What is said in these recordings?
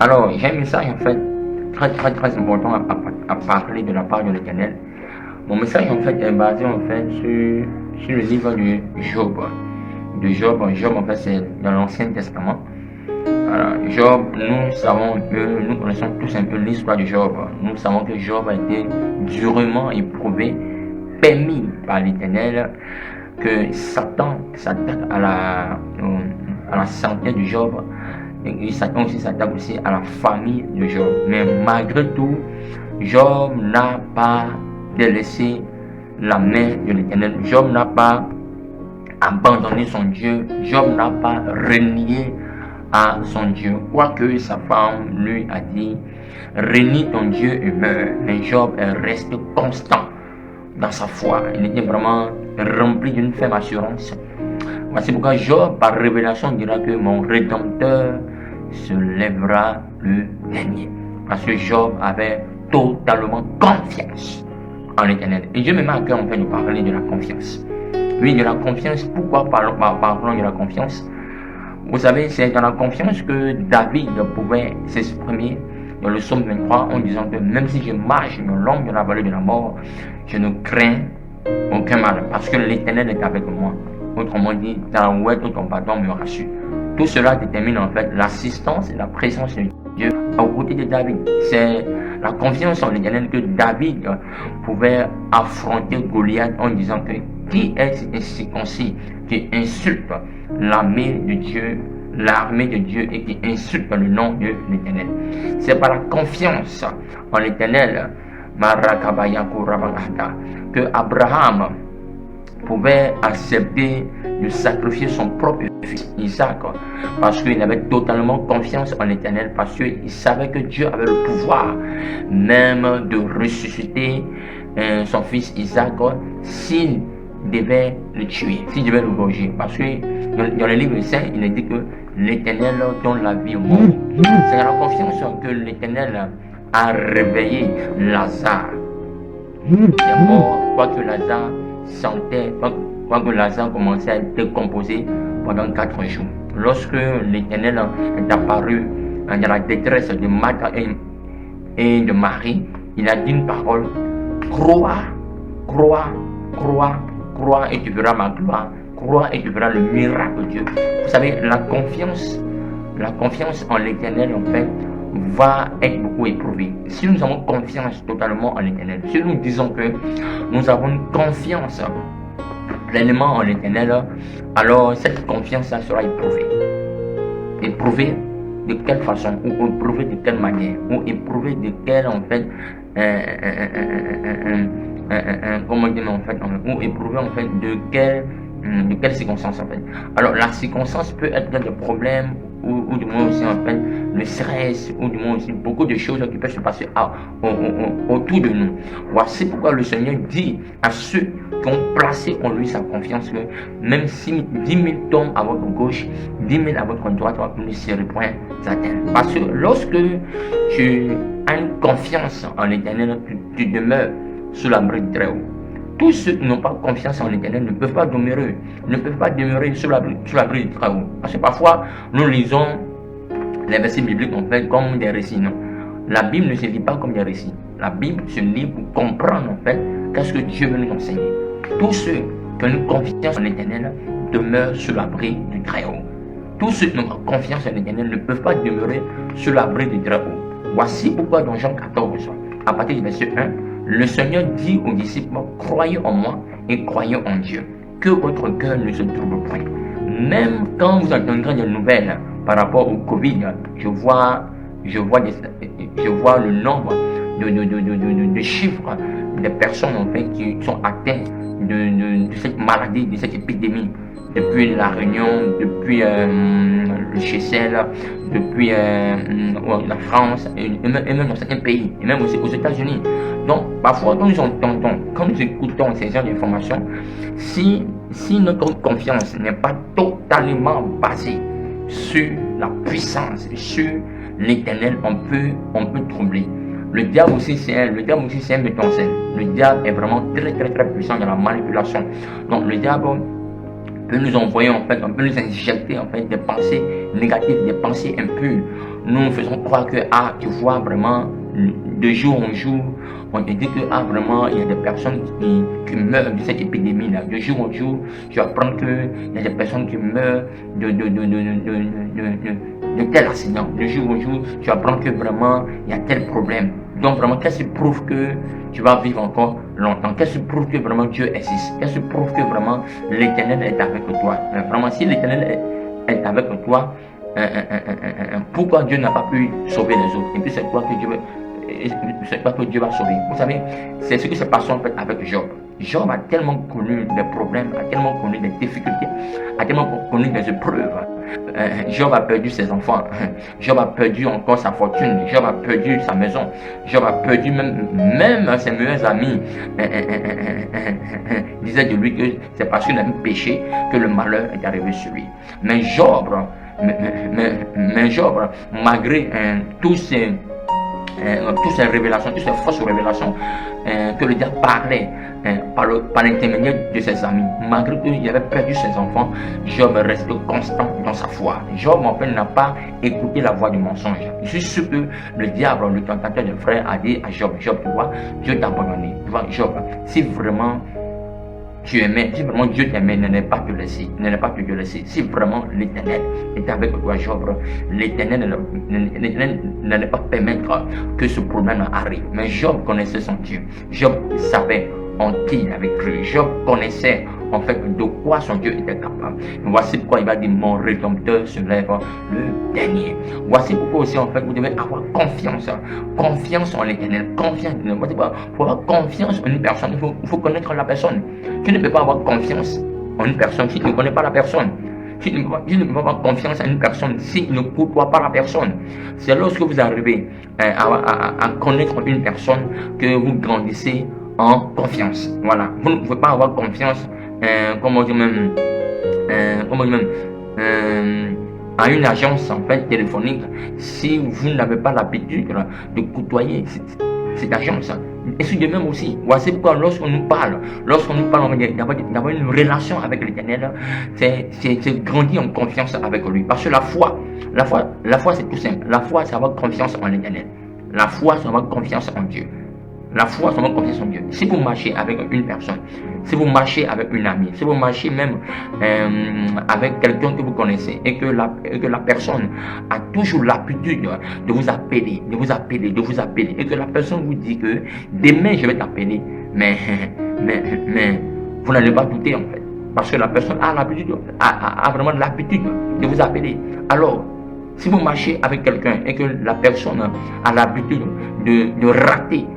Alors, j'ai un message en fait très important à parler de la part de l'Éternel. Mon message en fait est basé en fait sur le livre de Job. Job en fait c'est dans l'Ancien Testament. Alors, Job, nous connaissons tous un peu l'histoire de Job. Nous savons que Job a été durement éprouvé, permis par l'Éternel, que Satan s'attaque à la santé de Job. Et Satan aussi s'attaque aussi à la famille de Job. Mais malgré tout, Job n'a pas délaissé la main de l'Éternel. Job n'a pas abandonné son Dieu. Job n'a pas renié à son Dieu. Quoique sa femme lui a dit, renie ton Dieu et meurs. Mais Job est resté constant dans sa foi. Il était vraiment rempli d'une ferme assurance. Voici pourquoi Job, par révélation, dira que mon Rédempteur se lèvera le dernier. Parce que Job avait totalement confiance en l'Éternel. Et Dieu me met à cœur en fait de parler de la confiance. Oui, de la confiance. Pourquoi parlons de la confiance? Vous savez, c'est dans la confiance que David pouvait s'exprimer dans le psaume 23 en disant que même si je marche dans l'ombre de la vallée de la mort, je ne crains aucun mal parce que l'Éternel est avec moi. Autrement dit, ta ouette ou ton bâton me rassure. Tout cela détermine en fait l'assistance et la présence de Dieu aux côtés de David. C'est la confiance en l'Éternel que David pouvait affronter Goliath en disant que qui est incirconcis, qui insulte l'armée de Dieu et qui insulte le nom de l'Éternel. C'est par la confiance en l'Éternel que Abraham pouvait accepter de sacrifier son propre fils Isaac parce qu'il avait totalement confiance en l'Éternel, parce qu'il savait que Dieu avait le pouvoir même de ressusciter son fils Isaac s'il devait le tuer, s'il devait le venger, parce que dans le livre saint il est dit que l'Éternel donne la vie au monde. C'est la confiance que l'Éternel a réveillé Lazare des morts, quoique Lazare sentait, quoique Lazare commençait à être décomposé pendant 4 jours. Lorsque l'Éternel est apparu dans la détresse de Marthe et de Marie, il a dit une parole: crois et tu verras ma gloire, crois et tu verras le miracle de Dieu. Vous savez, la confiance en l'Éternel en fait va être beaucoup éprouvée. Si nous avons confiance totalement en l'Éternel, si nous disons que nous avons une confiance pleinement en l'Éternel, alors cette confiance sera éprouvée. Éprouvée de quelle façon, ou éprouvée de quelle manière, ou éprouvée de quelle en fait comment dire en fait, ou éprouvée en fait de quelle circonstance en fait. Alors la circonstance peut être des problèmes ou du moins aussi en fait le stress, ou du moins aussi beaucoup de choses qui peuvent se passer autour de nous. Voici pourquoi le Seigneur dit à ceux qui ont placé en lui sa confiance que même si 10 000 tombent à votre gauche, 10 000 à votre droite, vous ne serez point atteints. Parce que lorsque tu as une confiance en l'Éternel, tu demeures sous l'abri du Très-Haut. Tous ceux qui n'ont pas confiance en l'Éternel ne peuvent pas demeurer sous l'abri du Très-Haut. Parce que parfois, nous lisons les versets bibliques en fait comme des récits. Non. La Bible ne se lit pas comme des récits. La Bible se lit pour comprendre en fait qu'est-ce que Dieu veut nous enseigner. Tous ceux qui ont une confiance en l'Éternel demeurent sous l'abri du Très-Haut. Tous ceux qui n'ont pas confiance en l'Éternel ne peuvent pas demeurer sous l'abri du Très-Haut. Voici pourquoi dans Jean 14, à partir du verset 1, le Seigneur dit aux disciples: croyez en moi et croyez en Dieu, que votre cœur ne se trouble point. Même quand vous entendrez des nouvelles par rapport au Covid, je vois le nombre de chiffres des personnes en fait qui sont atteintes de cette maladie, de cette épidémie, depuis la Réunion, depuis le Seychelles, depuis la France, et même dans certains pays, et même aussi aux États-Unis. Donc, parfois, quand nous entendons, quand nous écoutons ces genres d'informations, si notre confiance n'est pas totalement basée sur la puissance, sur l'Éternel, on peut troubler. Le diable aussi, c'est un metteur en scène. Le diable est vraiment très puissant dans la manipulation. Donc, le diable peut nous envoyer en fait, on peut nous injecter en fait des pensées négatives, des pensées impures nous faisons croire que, ah, tu vois vraiment, de jour en jour, on te dit que, ah, vraiment, il y a des personnes qui meurent de cette épidémie-là. De jour en jour, tu apprends qu'il y a des personnes qui meurent de tel accident. De jour en jour, tu apprends que vraiment, il y a tel problème. Donc, vraiment, qu'est-ce qui prouve que tu vas vivre encore longtemps? Qu'est-ce qui prouve que vraiment Dieu existe? Qu'est-ce qui prouve que vraiment l'Éternel est avec toi? Vraiment, si l'Éternel est avec toi, pourquoi Dieu n'a pas pu sauver les autres? Et puis, c'est quoi que Dieu va sauver? Vous savez, c'est ce qui se passe en fait avec Job. Job a tellement connu des problèmes, a tellement connu des difficultés, a tellement connu des épreuves. Job a perdu ses enfants, Job a perdu encore sa fortune, Job a perdu sa maison, Job a perdu même ses meilleurs amis. Disaient de lui que c'est parce qu'il a péché que le malheur est arrivé sur lui. Mais Job, malgré toutes ces révélations, toutes ces fausses révélations que le diable parlait par l'intermédiaire de ses amis, malgré qu'il avait perdu ses enfants, Job restait constant dans sa foi. Job en fait n'a pas écouté la voix du mensonge. Je suis sûr que le diable, le tentateur de frère, a dit à Job, Job, tu vois, Dieu t'a abandonné. Tu vois, Job, si vraiment tu aimais, si vraiment Dieu t'aimait, ne pas te laisser, Si vraiment l'Éternel est avec toi, Job, l'Éternel n'allait pas permettre que ce problème arrive. Mais Job connaissait son Dieu. Job savait en qui il avait cru. Job connaissait en fait de quoi son Dieu était capable. Voici pourquoi il va dire mon Rédempteur se lève le dernier. Voici pourquoi aussi en fait vous devez avoir confiance en l'Éternel. Pour avoir confiance en une personne, il faut connaître la personne. Tu ne peux pas avoir confiance en une personne si tu ne connais pas la personne. Tu ne peux pas avoir confiance en une personne si tu ne côtoies pas la personne. C'est lorsque vous arrivez à connaître une personne que vous grandissez en confiance. Voilà. Vous ne pouvez pas avoir confiance, à une agence en fait téléphonique si vous n'avez pas l'habitude de côtoyer cette agence. Et c'est de même aussi. Voici pourquoi lorsqu'on nous parle, d'avoir une relation avec l'Éternel, c'est grandir en confiance avec lui. Parce que la foi c'est tout simple. La foi, c'est avoir confiance en l'Éternel. La foi, c'est avoir confiance en Dieu. La foi, c'est avoir confiance en Dieu. Si vous marchez avec une personne, si vous marchez avec une amie, si vous marchez même avec quelqu'un que vous connaissez et que la personne a toujours l'habitude de vous appeler, et que la personne vous dit que demain je vais t'appeler, mais vous n'allez pas douter en fait, parce que la personne a vraiment l'habitude de vous appeler. Alors, si vous marchez avec quelqu'un et que la personne a l'habitude de rater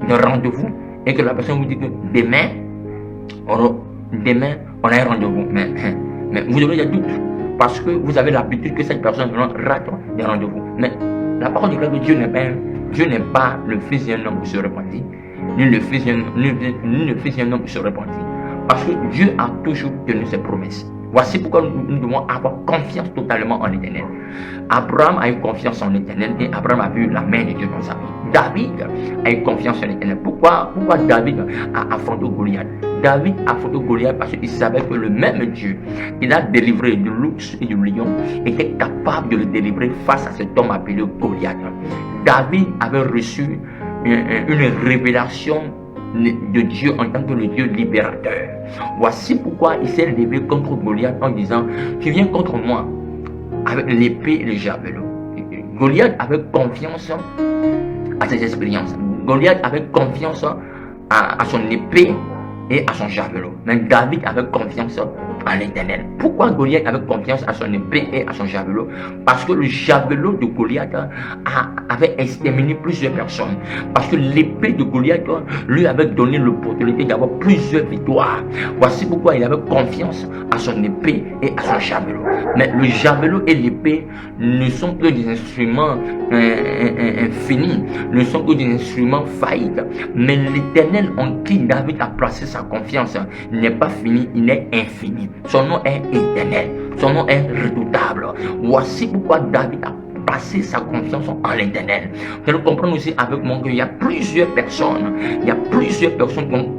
de rendez-vous et que la personne vous dit que demain on a un rendez-vous, mais vous devez y doute parce que vous avez l'habitude que cette personne rate des rendez-vous. Mais la parole dit que Dieu n'est pas le fils d'un homme qui se repentit, ni le fils d'un homme qui se repentit, parce que Dieu a toujours tenu ses promesses. Voici pourquoi nous devons avoir confiance totalement en l'Éternel. Abraham a eu confiance en l'Éternel et Abraham a vu la main de Dieu dans sa vie. David a eu confiance en l'Éternel. Pourquoi David a affronté Goliath? David a affronté Goliath parce qu'il savait que le même Dieu qui l'a délivré de l'ours et du lion était capable de le délivrer face à cet homme appelé Goliath. David avait reçu une révélation de Dieu en tant que le Dieu libérateur. Voici pourquoi il s'est levé contre Goliath en disant: tu viens contre moi avec l'épée et le javelot. Goliath avait confiance à ses expériences. Goliath avait confiance à son épée et à son javelot. Mais David avait confiance à l'Éternel. Pourquoi Goliath avait confiance à son épée et à son javelot? Parce que le javelot de Goliath avait exterminé plusieurs personnes. Parce que l'épée de Goliath lui avait donné l'opportunité d'avoir plusieurs victoires. Voici pourquoi il avait confiance à son épée et à son javelot. Mais le javelot et l'épée ne sont que des instruments finis, ne sont que des instruments faillites. Mais l'Éternel en qui David a placé sa confiance n'est pas fini, il est infini. Son nom est éternel, son nom est redoutable. Voici pourquoi David a placé sa confiance en l'Éternel. Vous allez comprendre aussi avec moi qu'il y a plusieurs personnes qui ont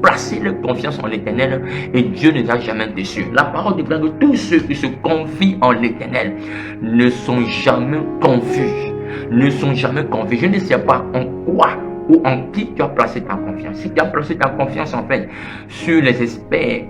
placé leur confiance en l'Éternel et Dieu ne les a jamais déçus. La parole déclare que tous ceux qui se confient en l'Éternel ne sont jamais confus. ne sont jamais confiés. Je ne sais pas en quoi ou en qui tu as placé ta confiance. Si tu as placé ta confiance en fait sur les experts,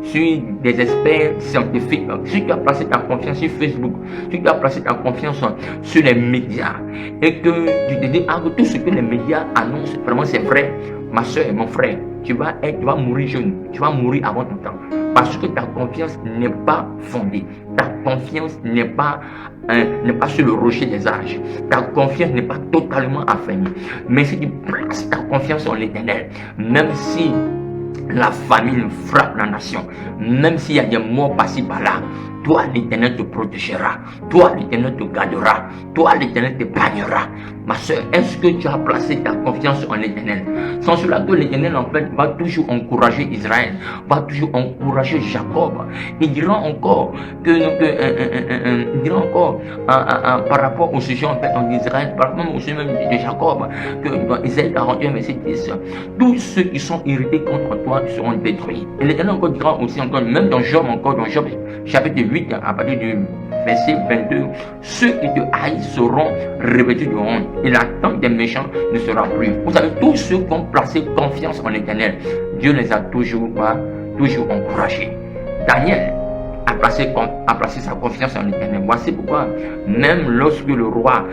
sur des experts scientifiques, si tu as placé ta confiance sur Facebook, si tu as placé ta confiance sur les médias et que tu te dis que tout ce que les médias annoncent, vraiment c'est vrai, ma soeur et mon frère, tu vas mourir jeune, tu vas mourir avant ton temps parce que ta confiance n'est pas fondée, ta confiance n'est pas sur le rocher des âges, ta confiance n'est pas totalement affermie. Mais si tu places ta confiance en l'Éternel, même si la famine frappe la nation, même s'il y a des morts par-ci par-là, toi l'Éternel te protégera, toi l'Éternel te gardera, toi l'Éternel t'épargnera. Ma soeur, est-ce que tu as placé ta confiance en l'Éternel? Sans cela, que l'Éternel en fait va toujours encourager Israël, va toujours encourager Jacob. Il dira encore par rapport au sujet en fait d'Israël, par rapport au sujet même de Jacob, que dans Isaïe 41 verset 10, tous ceux qui sont irrités contre toi seront détruits. Et l'Éternel encore dira aussi encore, même dans Job chapitre 8 à partir du verset 22, ceux qui te haïssent seront revêtus de honte et la tente des méchants ne sera plus. Vous savez, tous ceux qui ont placé confiance en l'Éternel, Dieu les a toujours encouragés. Daniel a placé sa confiance en l'Éternel. Voici pourquoi, même lorsque le roi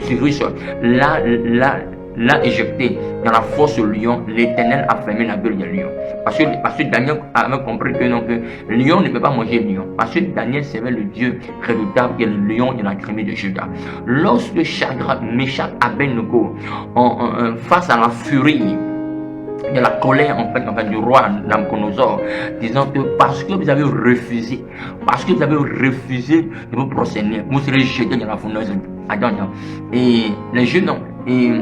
Cyrus l'a éjecté dans la fosse au lion, l'Éternel a fermé la gueule des lions. Parce que Daniel avait compris que le lion ne peut pas manger le lion. Parce que Daniel servait le Dieu redoutable qui est le lion de la tribu de Juda. Lorsque Shadrach, Meshach, Abednego, face à la furie de la colère en fait du roi Nabuchodonosor, disant que parce que vous avez refusé de vous prosterner, vous serez jetés dans la fournaise. Et les jeunes et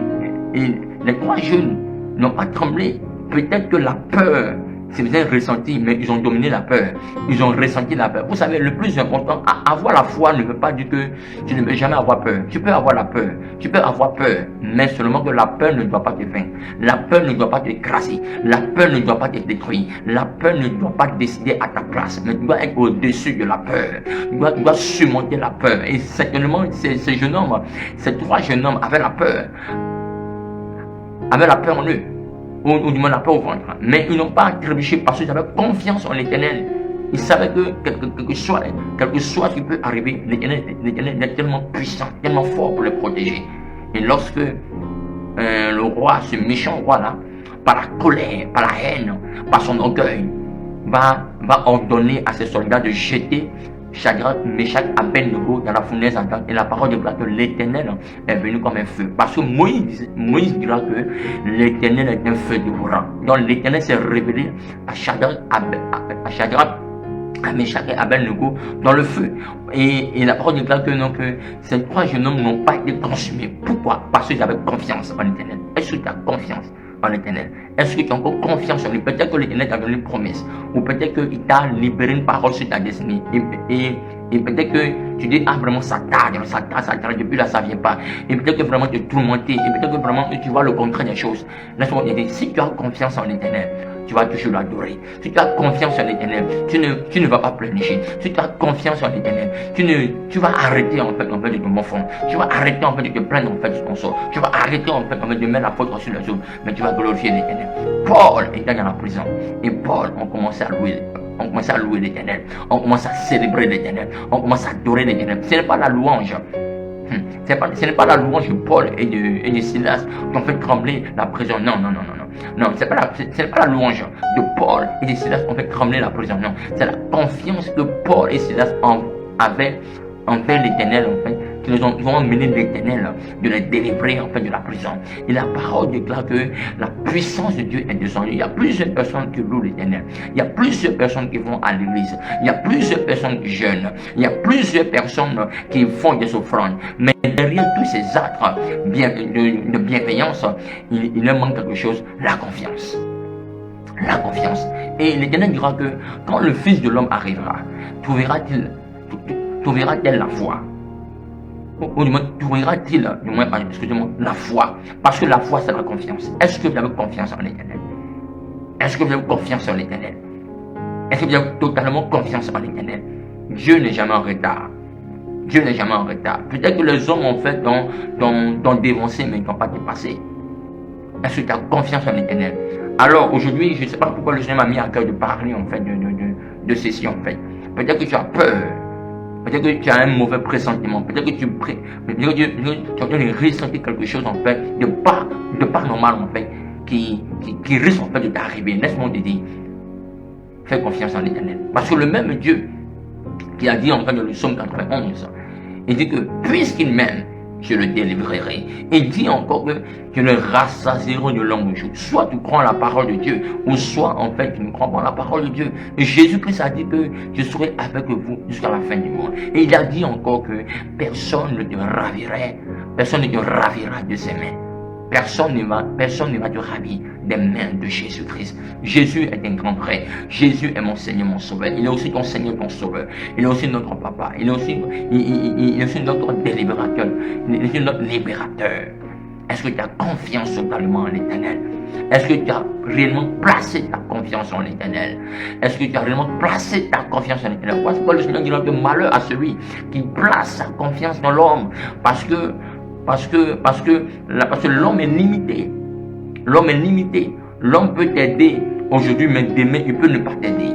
les trois jeunes n'ont pas tremblé. Peut-être que la peur s'est ressentie, mais ils ont dominé la peur. Ils ont ressenti la peur. Vous savez, le plus important, avoir la foi ne veut pas dire que tu ne veux jamais avoir peur. Tu peux avoir la peur. Tu peux avoir peur, mais seulement que la peur ne doit pas te vaincre. La peur ne doit pas te crasser. La peur ne doit pas te détruire. La peur ne doit pas décider à ta place. Mais tu dois être au-dessus de la peur. Tu dois surmonter la peur. Et certainement, ces jeunes hommes, ces trois jeunes hommes avaient la peur en eux, ou du moins la peur au ventre, mais ils n'ont pas trébuché parce qu'ils avaient confiance en l'Éternel. Ils savaient que quelque soit ce qui peut arriver, l'Éternel est tellement puissant, tellement fort pour les protéger. Et lorsque le roi, ce méchant roi là, par la colère, par la haine, par son orgueil, va ordonner à ses soldats de jeter Shadrach, Meshach, Abednego dans la fournaise ardente, et la parole déclare que l'Éternel est venu comme un feu. Parce que Moïse dira que l'Éternel est un feu dévorant. Donc l'Éternel s'est révélé à Shadrach, à Meshach et Abednego dans le feu. Et la parole déclare que ces trois jeunes hommes n'ont pas été consumés. Pourquoi? Parce qu'ils avaient confiance en l'Éternel. Est-ce que tu as confiance en l'Éternel? Est-ce que tu as encore confiance en lui? Peut-être que l'Éternel t'a donné une promesse, ou peut-être qu'il t'a libéré une parole sur ta destinée, et peut-être que tu dis vraiment ça tarde, depuis là ça vient pas, et peut-être que vraiment tu es tourmenté, et peut-être que vraiment tu vois le contraire des choses. Laisse-moi te dire, si tu as confiance en l'Éternel, tu vas toujours l'adorer. Si tu as confiance en l'Éternel, tu ne vas pas pleurnicher. Si tu as confiance en l'Éternel, tu vas arrêter en fait de te morfondre. Tu vas arrêter en fait de te plaindre en fait de ton sort. Tu vas arrêter en fait de mettre la faute sur les autres, mais tu vas glorifier l'Éternel. Paul était dans la prison, et Paul on commençait à louer l'Éternel, on commence à célébrer l'Éternel, on commence à adorer l'Éternel. Ce n'est pas la louange. Ce n'est pas la louange de Paul et de Silas qui ont fait trembler la prison. Non. Non, ce n'est pas la louange de Paul et de Silas qui ont fait trembler la prison. Non, c'est la confiance que Paul et Silas avaient envers l'Éternel, en fait, qu'ils ont amené l'Éternel de les délivrer en fait de la prison. Et la parole déclare que la puissance de Dieu est descendue. Il y a plusieurs personnes qui louent l'Éternel. Il y a plusieurs personnes qui vont à l'église. Il y a plusieurs personnes qui jeûnent. Il y a plusieurs personnes qui font des offrandes. Mais derrière tous ces actes de bienveillance, il leur manque quelque chose, la confiance. La confiance. Et l'Éternel dira que quand le Fils de l'homme arrivera, trouvera-t-il la foi? Ou du moins, trouvera-t-il, la foi? Parce que la foi, c'est la confiance. Est-ce que vous avez confiance en l'Éternel? Est-ce que vous avez confiance en l'Éternel? Est-ce que vous avez totalement confiance en l'Éternel? Dieu n'est jamais en retard. Dieu n'est jamais en retard. Peut-être que les hommes en fait t'ont dévancé, mais ils n'ont pas dépassé. Est-ce que tu as confiance en l'Éternel? Alors aujourd'hui, je ne sais pas pourquoi le Seigneur m'a mis à cœur de parler en fait de ceci en fait. Peut-être que tu as peur. Peut-être que tu as un mauvais pressentiment. Peut-être que tu es en train de ressentir quelque chose en fait de pas normal en fait qui risque en fait de t'arriver. Laisse-moi te dire, fais confiance en l'Éternel. Parce que le même Dieu qui a dit en fait dans le psaume 91, il dit que puisqu'il m'aime, je le délivrerai. Il dit encore que je le rassasierai de longs jours. Soit tu crois en la parole de Dieu, ou soit en fait tu ne crois pas en la parole de Dieu. Et Jésus-Christ a dit que je serai avec vous jusqu'à la fin du monde. Et il a dit encore que personne ne te ravira de ses mains. Personne ne va te ravir des mains de Jésus-Christ. Jésus est un grand frère. Jésus est mon Seigneur, mon Sauveur. Il est aussi ton Seigneur, ton Sauveur. Il est aussi notre Papa. Il est aussi notre délibérateur. Il est aussi notre libérateur. Est-ce que tu as confiance totalement en l'Éternel? Est-ce que tu as réellement placé ta confiance en l'Éternel? Est-ce que tu as réellement placé ta confiance en l'Éternel? Parce que le Seigneur dira que malheur à celui qui place sa confiance dans l'homme. Parce que l'homme est limité. L'homme est limité. L'homme peut t'aider aujourd'hui, mais demain, il peut ne pas t'aider.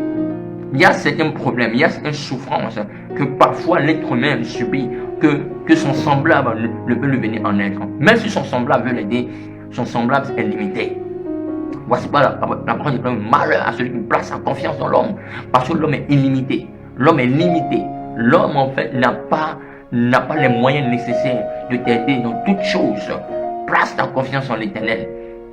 Il y a certains problèmes, il y a certaines souffrances que parfois l'être humain subit, que son semblable ne peut lui venir en aide. Même si son semblable veut l'aider, son semblable est limité. Voici pas la parole de Dieu. Malheur à celui qui place sa confiance dans l'homme. Parce que l'homme est illimité. L'homme est limité. L'homme, en fait, n'a pas les moyens nécessaires de t'aider dans toutes choses. Place ta confiance en l'Éternel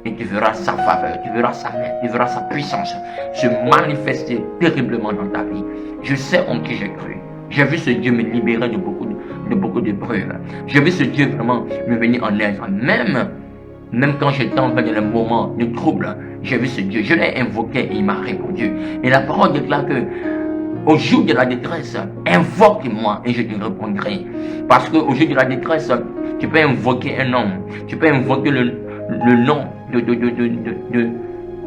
et tu verras sa faveur, tu verras sa main, tu verras sa puissance se manifester terriblement dans ta vie. Je sais en qui j'ai cru. J'ai vu ce Dieu me libérer de beaucoup d'épreuves. J'ai vu ce Dieu vraiment me venir en aide. Même quand j'étais dans les moments de trouble, j'ai vu ce Dieu. Je l'ai invoqué et il m'a répondu. Et la parole déclare que au jour de la détresse, invoque-moi et je te répondrai. Parce qu'au jour de la détresse, tu peux invoquer un homme. Tu peux invoquer le nom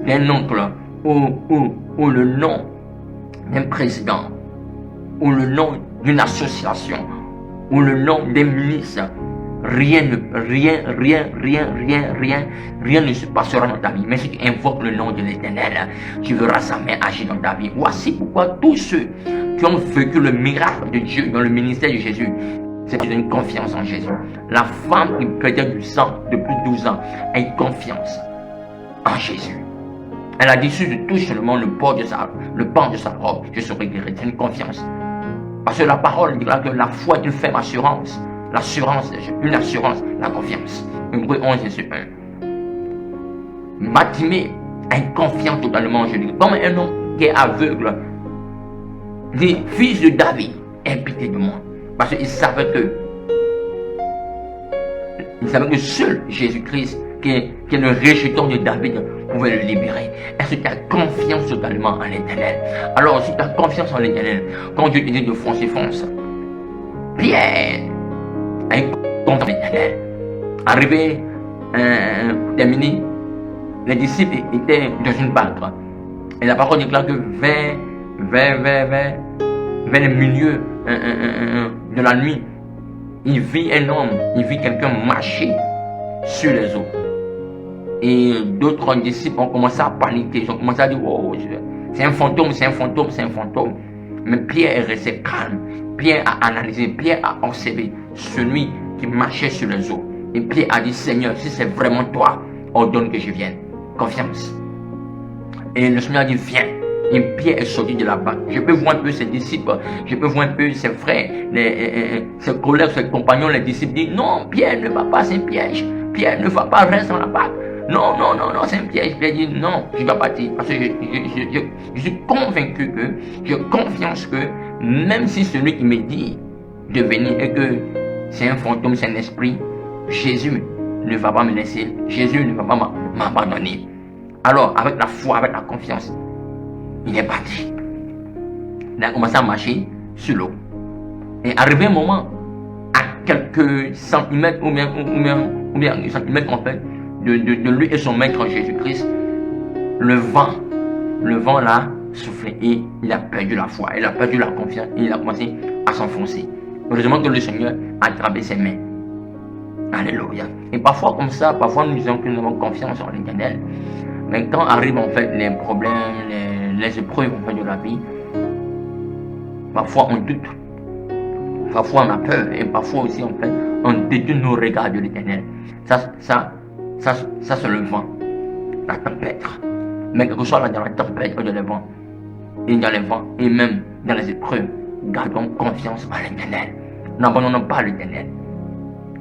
d'un oncle ou le nom d'un président ou le nom d'une association ou le nom d'un ministre. Rien ne se passera dans ta vie. Mais si tu invoques le nom de l'Éternel, tu verras sa main agir dans ta vie. Voici pourquoi tous ceux qui ont vécu le miracle de Dieu dans le ministère de Jésus, c'est une confiance en Jésus. La femme qui perdait du sang depuis 12 ans a une confiance en Jésus. Elle a dit, si je touche seulement le pan de sa robe, je serai guéri. C'est une confiance. Parce que la parole dit que la foi est une ferme assurance. L'assurance, une assurance, la confiance. Hébreux 11 verset 1. Bartimée a une confiance totalement en Jésus. Comme un homme qui est aveugle, dit, fils de David, aie pitié de moi. Parce qu'il savait que seul Jésus-Christ, qui est le rejeton de David, pouvait le libérer. Est-ce que tu as confiance totalement en l'Éternel? Alors, si tu as confiance en l'Éternel, quand Dieu te dit de foncer, fonce. Pierre a une confiance en l'Éternel. Arrivé, terminé, les disciples étaient dans une barque. Et la parole déclare que vers le milieu de la nuit, il vit quelqu'un marcher sur les eaux. Et d'autres disciples ont commencé à paniquer. Ils ont commencé à dire, oh, c'est un fantôme. Mais Pierre est resté calme. Pierre a analysé, Pierre a observé celui qui marchait sur les eaux. Et Pierre a dit, Seigneur, si c'est vraiment toi, ordonne que je vienne. Confiance. Et le Seigneur a dit, viens. Et Pierre est sorti de la barque. Je peux voir un peu ses disciples, je peux voir un peu ses frères, ses collègues, ses compagnons, les disciples disent, non, Pierre ne va pas, c'est un piège. Pierre ne va pas, reste dans la barque. Non, c'est un piège. Pierre dit, non, je dois partir. Parce que je suis convaincu que, j'ai confiance que, même si celui qui me dit de venir et que c'est un fantôme, c'est un esprit, Jésus ne va pas me laisser. Jésus ne va pas m'abandonner. Alors, avec la foi, avec la confiance, il est parti. Il a commencé à marcher sur l'eau. Et arrivé un moment, à quelques centimètres ou bien centimètres en fait, de lui et son maître Jésus-Christ, le vent l'a soufflé et il a perdu la foi, il a perdu la confiance et il a commencé à s'enfoncer. Heureusement que le Seigneur a attrapé ses mains. Alléluia. Et parfois comme ça, parfois nous disons que nous avons confiance en l'Éternel. Mais quand arrivent en fait les problèmes, les épreuves en fait de la vie, parfois on doute, parfois on a peur et parfois aussi en fait on détourne nos regards de l'Éternel. Ça c'est le vent, la tempête. Mais que ce soit dans la tempête ou dans le vent, et dans les vents et même dans les épreuves, gardons confiance en l'Éternel. N'abandonnons pas l'Éternel.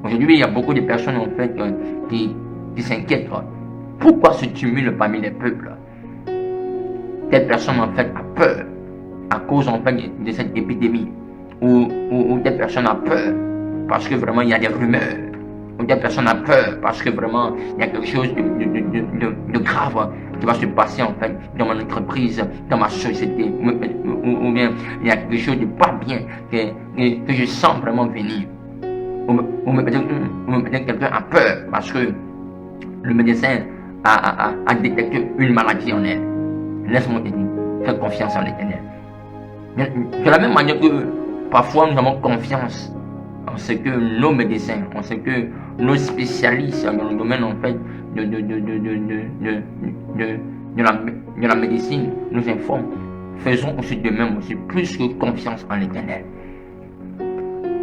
Aujourd'hui, il y a beaucoup de personnes en fait qui s'inquiètent. Pourquoi se tumulte parmi les peuples? Telle personne en fait a peur à cause en fait de cette épidémie. Ou telle personne a peur parce que vraiment il y a des rumeurs. Ou telle personne a peur parce que vraiment il y a quelque chose de grave qui va se passer en fait dans mon entreprise, dans ma société. Ou bien il y a quelque chose de pas bien que je sens vraiment venir. Ou peut-être quelqu'un a peur parce que le médecin a détecté une maladie en elle. Laisse-moi te dire, fais confiance en l'Éternel. De la même manière que parfois nous avons confiance en ce que nos médecins, en ce que nos spécialistes dans le domaine en fait de la médecine nous informent, faisons aussi de même aussi plus que confiance en l'Éternel.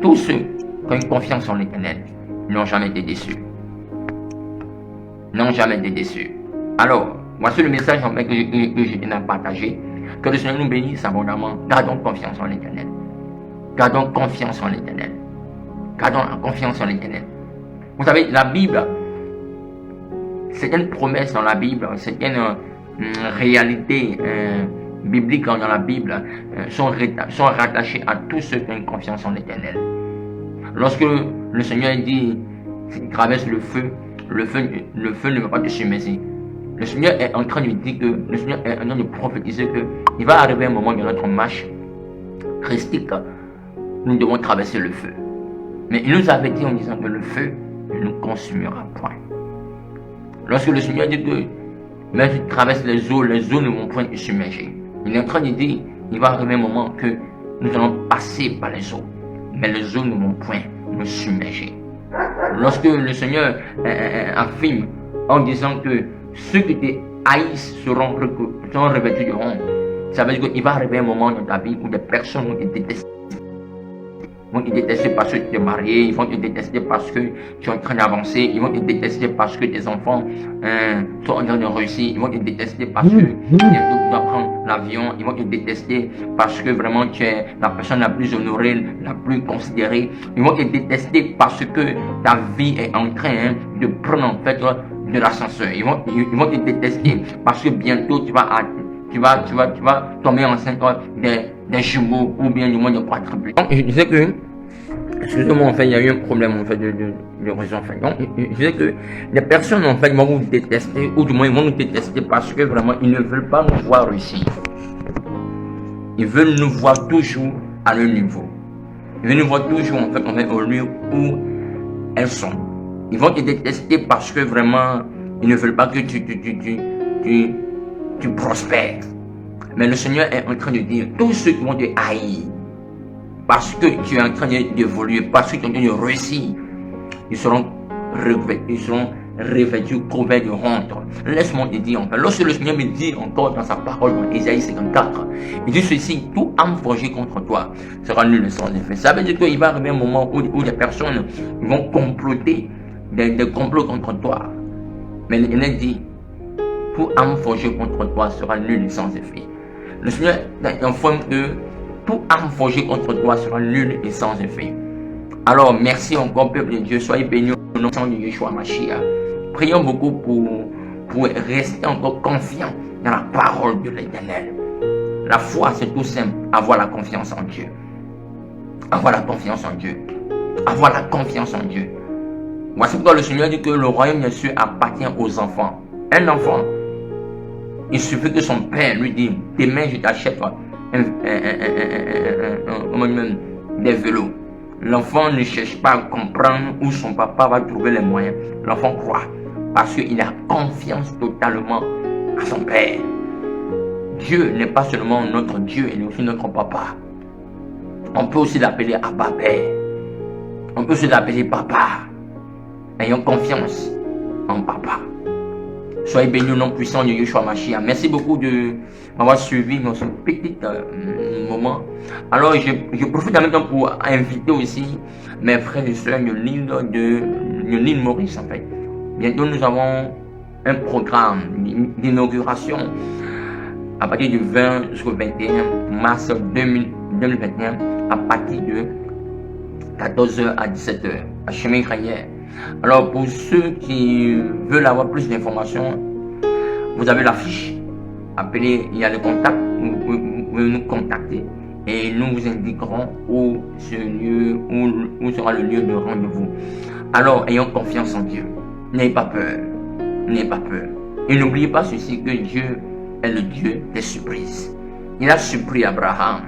Tous ceux qui ont une confiance en l'Éternel n'ont jamais été déçus. N'ont jamais été déçus. Alors, voici le message en fait que je viens de partager. Que le Seigneur nous bénisse abondamment. Gardons confiance en l'Éternel. Gardons confiance en l'Éternel. Gardons confiance en l'Éternel. Vous savez, la Bible, certaines promesses dans la Bible, certaines réalités bibliques dans la Bible sont rattachées à tous ceux qui ont une confiance en l'Éternel. Lorsque le Seigneur dit, s'il traverse le feu ne va pas te submerger. Le Seigneur est en train de dire que, le Seigneur est en train de prophétiser que il va arriver un moment dans notre marche christique, nous devons traverser le feu. Mais il nous avait dit en disant que le feu ne nous consumera point. Lorsque le Seigneur dit que même si tu traverses les eaux ne vont point te submerger. Il est en train de dire, il va arriver un moment que nous allons passer par les eaux, mais les eaux ne vont point nous submerger. Lorsque le Seigneur affirme en disant que ceux qui te haïssent seront revêtus de honte, ça veut dire qu'il va arriver un moment dans ta vie où des personnes vont te détester. Ils vont te détester parce que tu es marié, ils vont te détester parce que tu es en train d'avancer, ils vont te détester parce que tes enfants sont en train de réussir, ils vont te détester parce que tu dois prendre l'avion, ils vont te détester parce que vraiment tu es la personne la plus honorée, la plus considérée, ils vont te détester parce que ta vie est en train de prendre en fait de l'ascenseur, ils vont te détester parce que bientôt tu vas tomber enceinte des jumeaux ou bien du moins de quadruplés. Donc je disais que, excusez-moi en fait, il y a eu un problème en fait de réseau en fait. Donc je disais que les personnes en fait vont vous détester ou du moins ils vont nous détester parce que vraiment ils ne veulent pas nous voir réussir. Ils veulent nous voir toujours à leur niveau. Ils veulent nous voir toujours en fait au lieu où elles sont. Ils vont te détester parce que vraiment ils ne veulent pas que tu prospères. Mais le Seigneur est en train de dire, tous ceux qui vont te haïr, parce que tu es en train d'évoluer, parce que tu es en train de réussir, ils seront revêtus, couverts de honte. Laisse-moi te dire, enfin, lorsque le Seigneur me dit encore dans sa parole, dans Isaïe 54, il dit ceci, tout âme forgée contre toi sera nulle sans effet. Ça veut dire qu'il va arriver un moment où les personnes vont comploter, des complots contre toi. Mais il dit, tout âme forgée contre toi sera nulle sans effet. Le Seigneur informe que tout âme forgée contre toi sera nulle et sans effet. Alors, merci encore, peuple de Dieu. Soyez bénis au nom de Yeshua Mashiach. Prions beaucoup pour rester encore confiants dans la parole de l'Éternel. La foi, c'est tout simple. Avoir la confiance en Dieu. Avoir la confiance en Dieu. Avoir la confiance en Dieu. Voici pourquoi le Seigneur dit que le royaume des cieux appartient aux enfants. Un enfant, il suffit que son père lui dise, demain je t'achète des vélos. L'enfant ne cherche pas à comprendre où son papa va trouver les moyens. L'enfant croit parce qu'il a confiance totalement à son père. Dieu n'est pas seulement notre Dieu, il est aussi notre papa. On peut aussi l'appeler Abba Père. On peut aussi l'appeler Papa. Ayons confiance en Papa. Soyez bénis au nom puissant de Yeshua Mashiach. Merci beaucoup de m'avoir suivi dans ce petit moment. Alors, je profite en même temps pour inviter aussi mes frères et sœurs de l'île Maurice, en fait. Bientôt, nous avons un programme d'inauguration à partir du 20 jusqu'au 21 mars 2021 à partir de 14h à 17h à Chemin Cranière. Alors pour ceux qui veulent avoir plus d'informations, vous avez la fiche. Appelez, il y a le contact, vous pouvez nous contacter et nous vous indiquerons où sera le lieu de rendez-vous. Alors ayons confiance en Dieu. N'ayez pas peur. N'ayez pas peur. Et n'oubliez pas ceci, que Dieu est le Dieu des surprises. Il a surpris Abraham.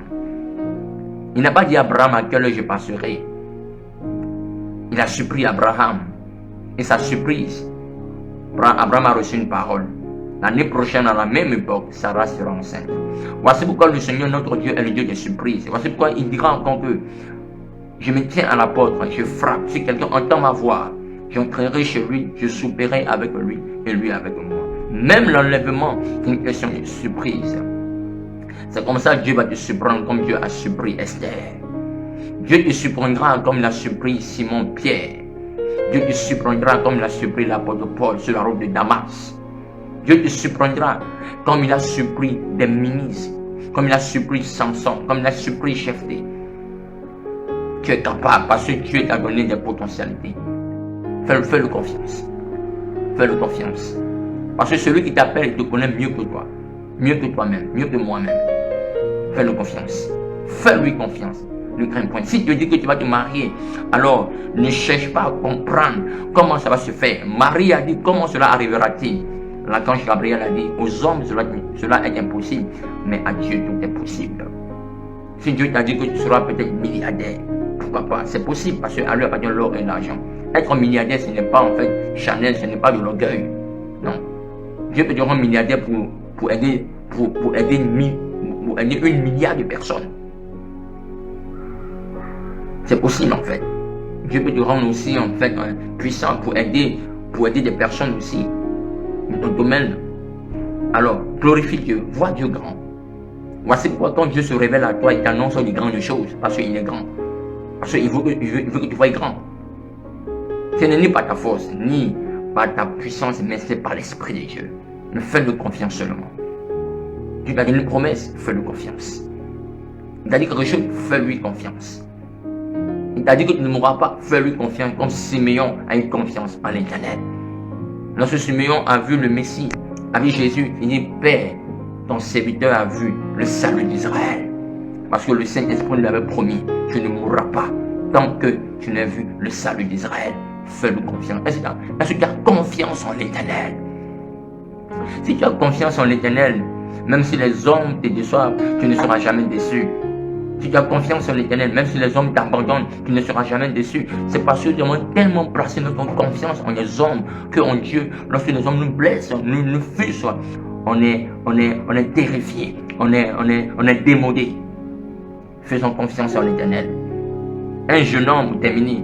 Il n'a pas dit à Abraham à quelle heure je passerai. Il a surpris Abraham. Et sa surprise, Abraham a reçu une parole. L'année prochaine, à la même époque, Sarah sera enceinte. Voici pourquoi le Seigneur, notre Dieu, est le Dieu des surprises. Voici pourquoi il dira encore que je me tiens à la porte, je frappe. Si quelqu'un entend ma voix, j'entrerai chez lui, je souperai avec lui et lui avec moi. Même l'enlèvement est une question de surprise. C'est comme ça que Dieu va te surprendre, comme Dieu a surpris Esther. Dieu te surprendra comme il a surpris Simon-Pierre. Dieu te surprendra comme il a surpris l'apôtre Paul sur la route de Damas. Dieu te surprendra comme il a surpris des ministres, comme il a surpris Samson, comme il a surpris Jephthé. Tu es capable parce que Dieu t'a donné des potentialités. Fais-le confiance. Fais-le confiance. Parce que celui qui t'appelle, il te connaît mieux que toi. Mieux que toi-même, mieux que moi-même. Fais-le confiance. Fais-lui confiance. Ne crains point. Si Dieu dit que tu vas te marier, alors ne cherche pas à comprendre comment ça va se faire. Marie a dit, comment cela arrivera-t-il? L'archange Gabriel a dit, aux hommes cela est impossible, mais à Dieu tout est possible. Si Dieu t'a dit que tu seras peut-être milliardaire, pourquoi pas? C'est possible parce qu'à lui appartient l'or et l'argent. Être milliardaire, ce n'est pas en fait Chanel, ce n'est pas de l'orgueil. Non. Dieu peut te rendre milliardaire pour aider 1 milliard de personnes. C'est possible en fait. Dieu peut te rendre aussi en fait puissant pour aider des personnes aussi dans ton domaine. Alors, glorifie Dieu, vois Dieu grand. Voici pourquoi quand Dieu se révèle à toi, il t'annonce de grandes choses, parce qu'il est grand. Parce qu'il veut que tu sois grand. Ce n'est ni par ta force, ni par ta puissance, mais c'est par l'Esprit de Dieu. Mais fais-le confiance seulement. Tu t'as donné une promesse, fais-le confiance. Il t'a dit quelque chose, fais-lui confiance. Il t'a dit que tu ne mourras pas, fais-lui confiance, comme Siméon a eu confiance en l'Éternel. Lorsque Siméon a vu le Messie, a vu Jésus, il dit, Père, ton serviteur a vu le salut d'Israël. Parce que le Saint-Esprit lui avait promis, tu ne mourras pas tant que tu n'as vu le salut d'Israël. Fais-le confiance. Est-ce que tu as confiance en l'Éternel? Si tu as confiance en l'Éternel, même si les hommes te déçoivent, tu ne seras jamais déçu. Si tu as confiance en l'Éternel, même si les hommes t'abandonnent, tu ne seras jamais déçu. C'est parce que nous avons tellement placé notre confiance en les hommes qu'en Dieu, lorsque les hommes nous blessent, nous fusent, on est terrifié, on est démodé. Faisons confiance en l'Éternel. Un jeune homme, pour terminer,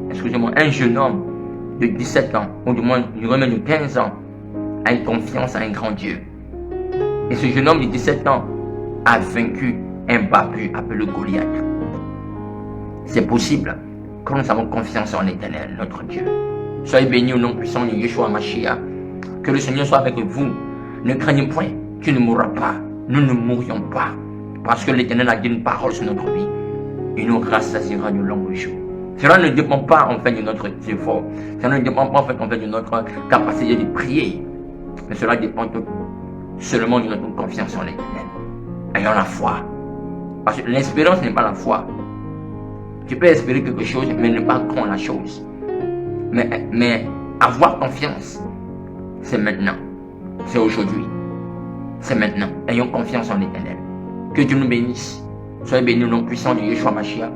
un jeune homme de 17 ans, ou du moins même de 15 ans, a une confiance en un grand Dieu. Et ce jeune homme de 17 ans a vaincu un barbu appelé Goliath. C'est possible quand nous avons confiance en l'Éternel, notre Dieu. Soyez bénis au nom puissant de Yeshua Mashiach. Que le Seigneur soit avec vous. Ne craignez point, tu ne mourras pas. Nous ne mourrions pas. Parce que l'Éternel a dit une parole sur notre vie. Il nous rassasiera de longs jours. Cela ne dépend pas en fait de notre effort. Cela ne dépend pas en fait de notre capacité de prier. Mais cela dépend seulement de notre confiance en l'Éternel. Ayons la foi. Parce que l'espérance n'est pas la foi. Tu peux espérer quelque chose, mais ne pas croire la chose. Mais avoir confiance, c'est maintenant. C'est aujourd'hui. C'est maintenant. Ayons confiance en l'Éternel. Que Dieu nous bénisse. Soyez bénis au nom puissant de Yeshua Mashiach.